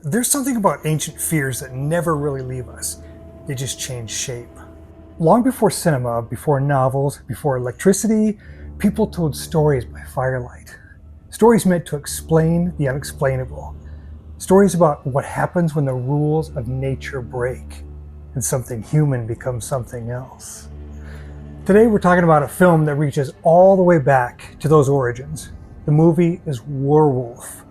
There's something about ancient fears that never really leave us. They just change shape. Long before cinema, before novels, before electricity, people told stories by firelight. Stories meant to explain the unexplainable. Stories about what happens when the rules of nature break and something human becomes something else. Today we're talking about a film that reaches all the way back to those origins. The movie is Werewolf.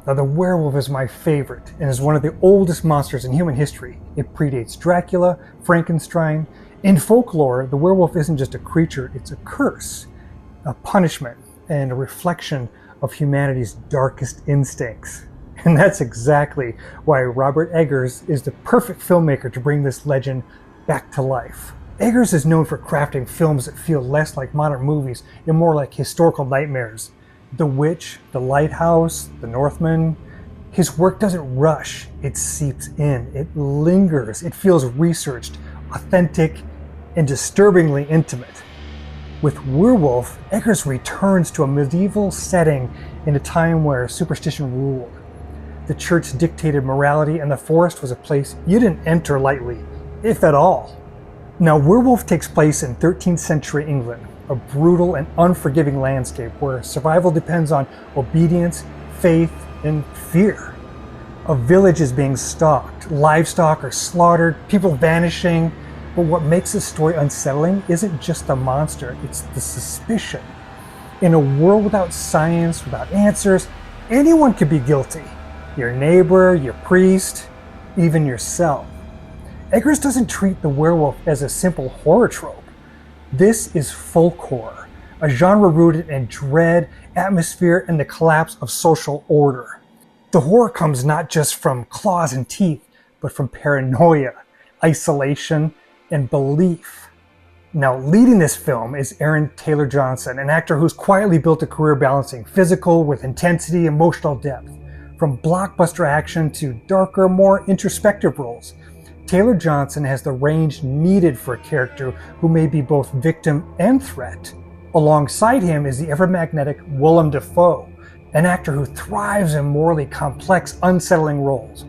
Now, the werewolf is my favorite and is one of the oldest monsters in human history. It predates Dracula, Frankenstein. In folklore, the werewolf isn't just a creature, it's a curse, a punishment, and a reflection of humanity's darkest instincts. And that's exactly why Robert Eggers is the perfect filmmaker to bring this legend back to life. Eggers is known for crafting films that feel less like modern movies and more like historical nightmares. The Witch, The Lighthouse, The Northman. His work doesn't rush, it seeps in, it lingers, it feels researched, authentic, and disturbingly intimate. With Werewolf, Eggers returns to a medieval setting in a time where superstition ruled. The church dictated morality and the forest was a place you didn't enter lightly, if at all. Now, Werewolf takes place in 13th century England, a brutal and unforgiving landscape where survival depends on obedience, faith, and fear. A village is being stalked, livestock are slaughtered, people vanishing. But what makes this story unsettling isn't just the monster, it's the suspicion. In a world without science, without answers, anyone could be guilty. Your neighbor, your priest, even yourself. Eggers doesn't treat the werewolf as a simple horror trope. This is folk horror, a genre rooted in dread, atmosphere, and the collapse of social order. The horror comes not just from claws and teeth, but from paranoia, isolation, and belief. Now, leading this film is Aaron Taylor Johnson, an actor who's quietly built a career balancing physical with intensity, emotional depth. From blockbuster action to darker, more introspective roles, Taylor Johnson has the range needed for a character who may be both victim and threat. Alongside him is the ever-magnetic Willem Dafoe, an actor who thrives in morally complex, unsettling roles.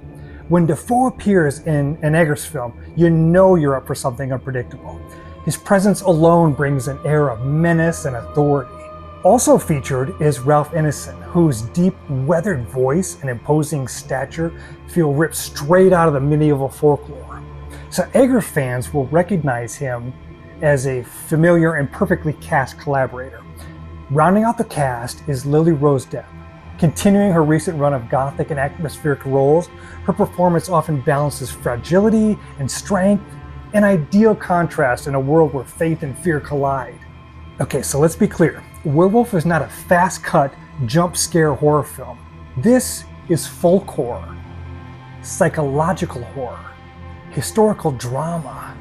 When Dafoe appears in an Eggers film, you know you're up for something unpredictable. His presence alone brings an air of menace and authority. Also featured is Ralph Ineson, whose deep, weathered voice and imposing stature feel ripped straight out of the medieval folklore. So Eggers fans will recognize him as a familiar and perfectly cast collaborator. Rounding out the cast is Lily Rose Depp. Continuing her recent run of gothic and atmospheric roles, her performance often balances fragility and strength, an ideal contrast in a world where faith and fear collide. Okay, so let's be clear. Werewolf is not a fast-cut, jump-scare horror film. This is folk horror, psychological horror, historical drama.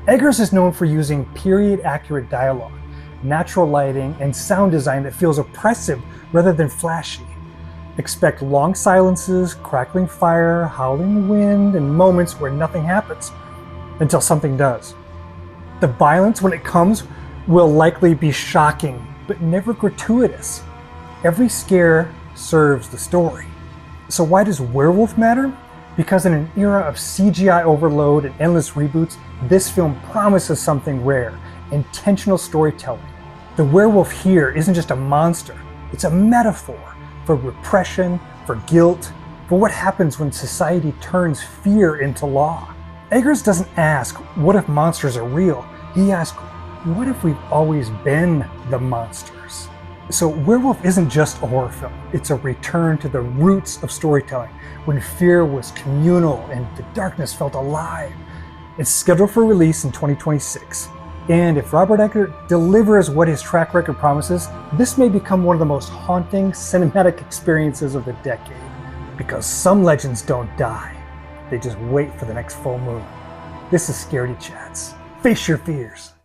Eggers is known for using period-accurate dialogue, natural lighting, and sound design that feels oppressive rather than flashy. Expect long silences, crackling fire, howling wind, and moments where nothing happens until something does. The violence, when it comes, will likely be shocking, but never gratuitous. Every scare serves the story. So why does Werewolf matter? Because in an era of CGI overload and endless reboots, this film promises something rare: intentional storytelling. The werewolf here isn't just a monster, it's a metaphor for repression, for guilt, for what happens when society turns fear into law. Eggers doesn't ask, what if monsters are real? He asks, what if we've always been the monsters? So Werewolf isn't just a horror film, it's a return to the roots of storytelling, when fear was communal and the darkness felt alive. It's scheduled for release in 2026. And if Robert Eggers delivers what his track record promises, this may become one of the most haunting cinematic experiences of the decade. Because some legends don't die, they just wait for the next full moon. This is Scaredy Chats. Face your fears.